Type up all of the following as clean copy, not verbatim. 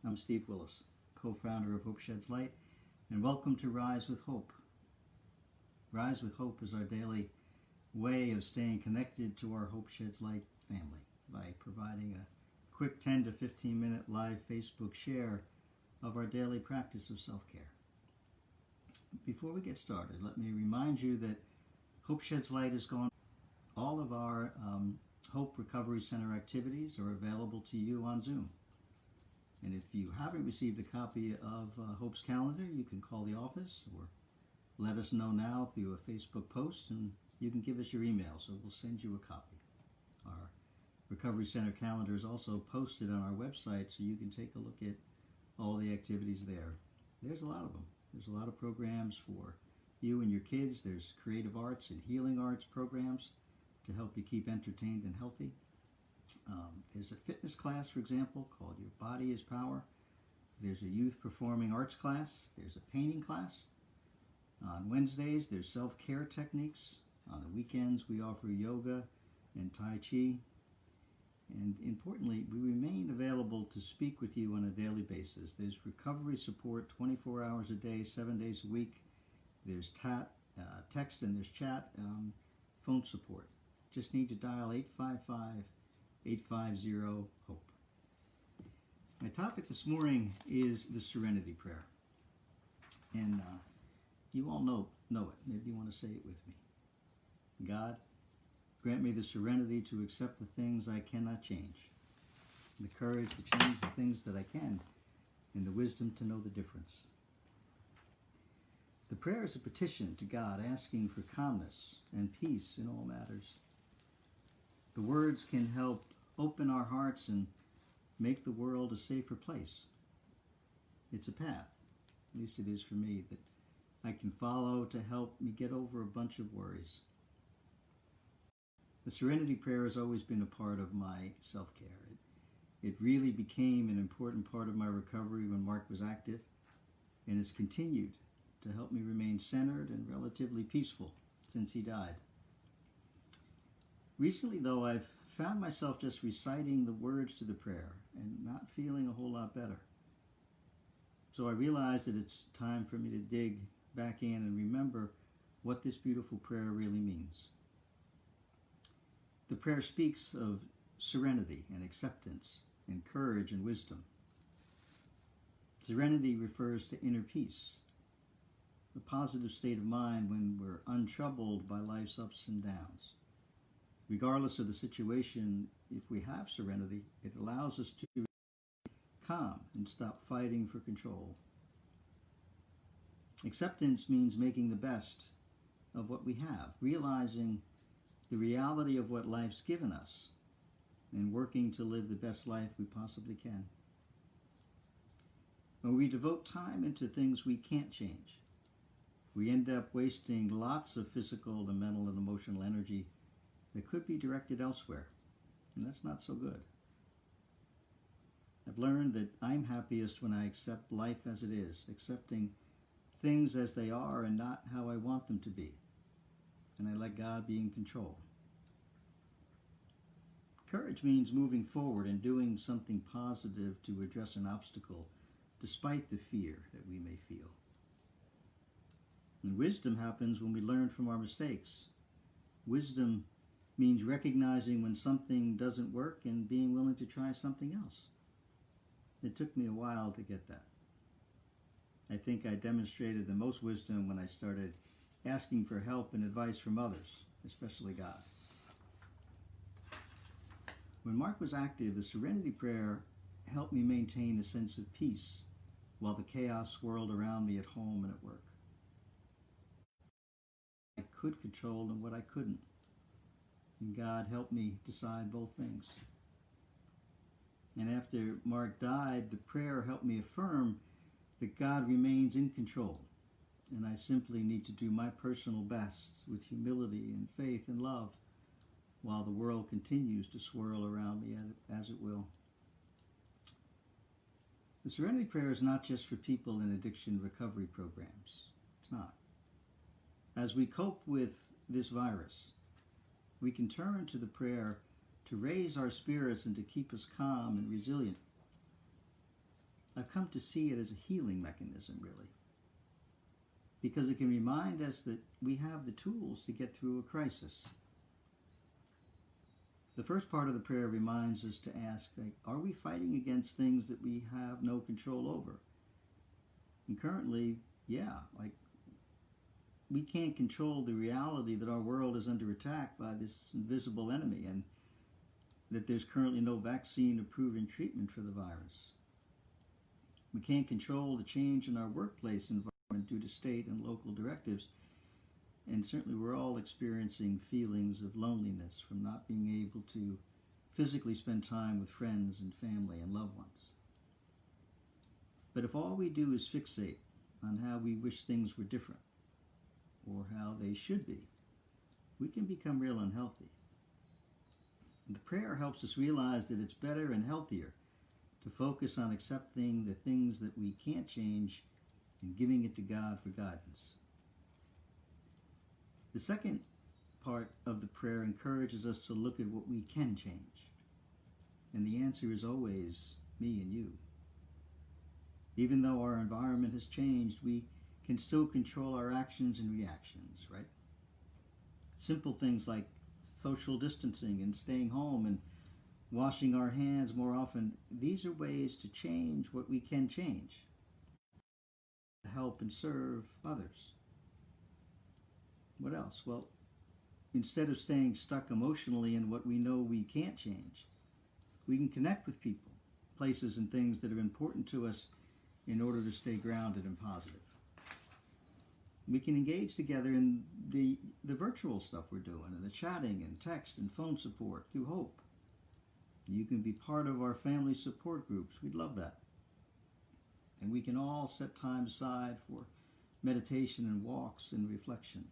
I'm Steve Willis, co-founder of Hope Sheds Light, and welcome to Rise with Hope. Rise with Hope is our daily way of staying connected to our Hope Sheds Light family by providing a quick 10 to 15 minute live Facebook share of our daily practice of self-care. Before we get started, let me remind you that Hope Sheds Light is gone. All of our Hope Recovery Center activities are available to you on Zoom. And if you haven't received a copy of Hope's calendar, you can call the office or let us know now through a Facebook post, and you can give us your email, so we'll send you a copy. Our Recovery Center calendar is also posted on our website, so you can take a look at all the activities there. There's a lot of them. There's a lot of programs for you and your kids. There's creative arts and healing arts programs to help you keep entertained and healthy. There's a fitness class, for example, called Your Body is Power. There's a youth performing arts class. There's a painting class. On Wednesdays, there's self-care techniques. On the weekends, we offer yoga and Tai Chi. And importantly, we remain available to speak with you on a daily basis. There's recovery support 24 hours a day, 7 days a week. There's text and there's chat, phone support. Just need to dial 855-850-HOPE. My topic this morning is the Serenity Prayer. And you all know it. Maybe you want to say it with me. God, grant me the serenity to accept the things I cannot change, the courage to change the things that I can, and the wisdom to know the difference. The prayer is a petition to God asking for calmness and peace in all matters. The words can help open our hearts and make the world a safer place. It's a path, at least it is for me, that I can follow to help me get over a bunch of worries. The Serenity Prayer has always been a part of my self-care. It really became an important part of my recovery when Mark was active, and has continued to help me remain centered and relatively peaceful since he died. Recently, though, I've found myself just reciting the words to the prayer and not feeling a whole lot better. So I realized that it's time for me to dig back in and remember what this beautiful prayer really means. The prayer speaks of serenity and acceptance and courage and wisdom. Serenity refers to inner peace, a positive state of mind when we're untroubled by life's ups and downs. Regardless of the situation, if we have serenity, it allows us to be calm and stop fighting for control. Acceptance means making the best of what we have, realizing the reality of what life's given us, and working to live the best life we possibly can. When we devote time into things we can't change, we end up wasting lots of physical and mental and emotional energy that could be directed elsewhere, and that's not so good. I've learned that I'm happiest when I accept life as it is, accepting things as they are and not how I want them to be, and I let God be in control. Courage means moving forward and doing something positive to address an obstacle despite the fear that we may feel. And wisdom happens when we learn from our mistakes. Wisdom means recognizing when something doesn't work and being willing to try something else. It took me a while to get that. I think I demonstrated the most wisdom when I started asking for help and advice from others, especially God. When Mark was active, the Serenity Prayer helped me maintain a sense of peace while the chaos swirled around me at home and at work. I could control and what I couldn't. And God helped me decide both things. And after Mark died, the prayer helped me affirm that God remains in control, and I simply need to do my personal best with humility and faith and love while the world continues to swirl around me as it will. The Serenity Prayer is not just for people in addiction recovery programs. It's not. As we cope with this virus, we can turn to the prayer to raise our spirits and to keep us calm and resilient. I've come to see it as a healing mechanism, really, because it can remind us that we have the tools to get through a crisis. The first part of the prayer reminds us to ask, like, are we fighting against things that we have no control over? And currently, yeah, like, we can't control the reality that our world is under attack by this invisible enemy, and that there's currently no vaccine or proven treatment for the virus. We can't control the change in our workplace environment due to state and local directives, and certainly we're all experiencing feelings of loneliness from not being able to physically spend time with friends and family and loved ones. But if all we do is fixate on how we wish things were different, or how they should be, we can become real unhealthy. And the prayer helps us realize that it's better and healthier to focus on accepting the things that we can't change and giving it to God for guidance. The second part of the prayer encourages us to look at what we can change. And the answer is always me and you. Even though our environment has changed, we can still control our actions and reactions, right? Simple things like social distancing and staying home and washing our hands more often, these are ways to change what we can change, to help and serve others. What else? Well, instead of staying stuck emotionally in what we know we can't change, we can connect with people, places, and things that are important to us in order to stay grounded and positive. We can engage together in the virtual stuff we're doing, and the chatting and text and phone support through Hope. You can be part of our family support groups. We'd love that. And we can all set time aside for meditation and walks and reflection.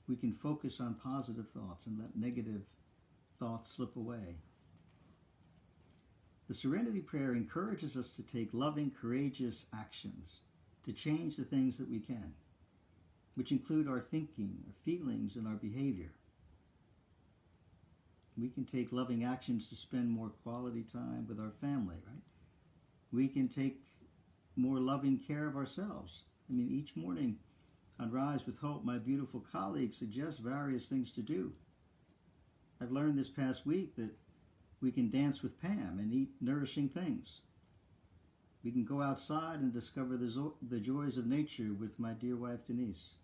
We can focus on positive thoughts and let negative thoughts slip away. The Serenity Prayer encourages us to take loving, courageous actions to change the things that we can, which include our thinking, our feelings, and our behavior. We can take loving actions to spend more quality time with our family, right? We can take more loving care of ourselves. I mean, each morning on Rise with Hope, my beautiful colleagues suggest various things to do. I've learned this past week that we can dance with Pam and eat nourishing things. We can go outside and discover the joys of nature with my dear wife, Denise.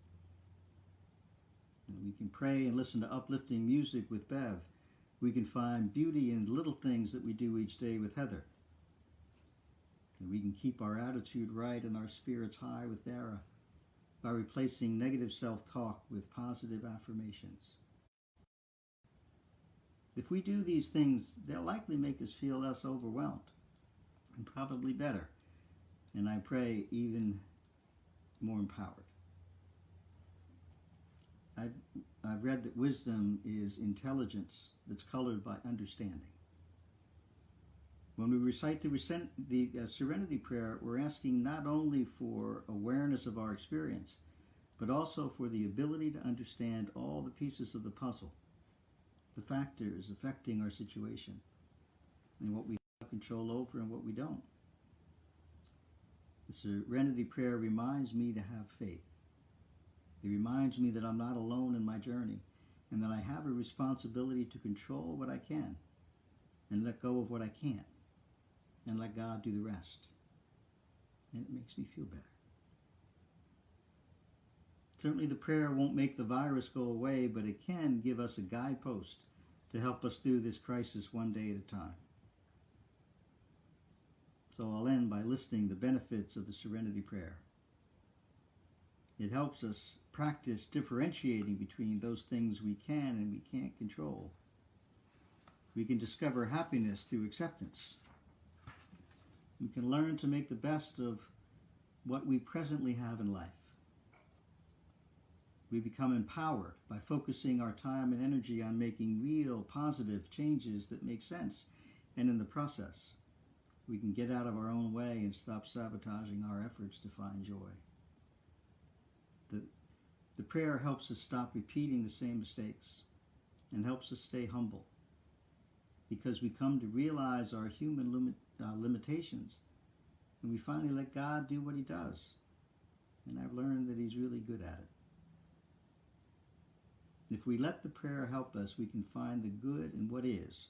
And we can pray and listen to uplifting music with Bev. We can find beauty in little things that we do each day with Heather. And we can keep our attitude right and our spirits high with Dara by replacing negative self-talk with positive affirmations. If we do these things, they'll likely make us feel less overwhelmed and probably better. And I pray even more empowered. I've read that wisdom is intelligence that's colored by understanding. When we recite the Serenity Prayer, we're asking not only for awareness of our experience, but also for the ability to understand all the pieces of the puzzle, the factors affecting our situation, and what we have control over and what we don't. The Serenity Prayer reminds me to have faith. It reminds me that I'm not alone in my journey, and that I have a responsibility to control what I can and let go of what I can't, and let God do the rest. And it makes me feel better. Certainly the prayer won't make the virus go away, but it can give us a guidepost to help us through this crisis one day at a time. So I'll end by listing the benefits of the Serenity Prayer. It helps us practice differentiating between those things we can and we can't control. We can discover happiness through acceptance. We can learn to make the best of what we presently have in life. We become empowered by focusing our time and energy on making real, positive changes that make sense. And in the process, we can get out of our own way and stop sabotaging our efforts to find joy. The prayer helps us stop repeating the same mistakes and helps us stay humble, because we come to realize our human limitations, and we finally let God do what he does. And I've learned that he's really good at it. If we let the prayer help us, we can find the good in what is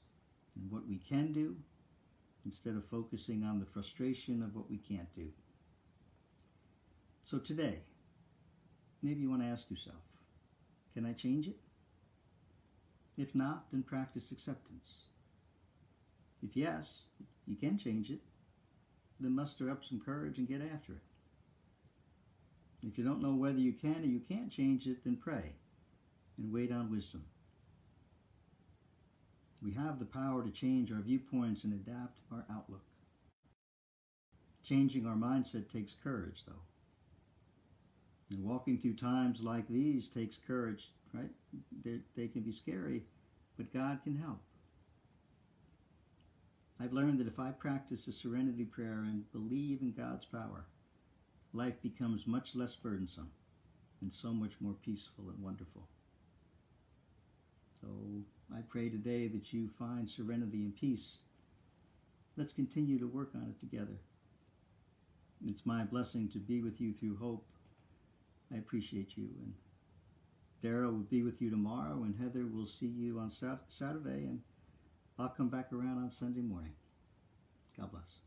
and what we can do, instead of focusing on the frustration of what we can't do. So today, maybe you want to ask yourself, can I change it? If not, then practice acceptance. If yes, you can change it, then muster up some courage and get after it. If you don't know whether you can or you can't change it, then pray and wait on wisdom. We have the power to change our viewpoints and adapt our outlook. Changing our mindset takes courage, though. And walking through times like these takes courage, right? They can be scary, but God can help. I've learned that if I practice a Serenity Prayer and believe in God's power, life becomes much less burdensome and so much more peaceful and wonderful. So I pray today that you find serenity and peace. Let's continue to work on it together. It's my blessing to be with you through hope. I appreciate you. And Daryl will be with you tomorrow, and Heather will see you on Saturday, and I'll come back around on Sunday morning. God bless.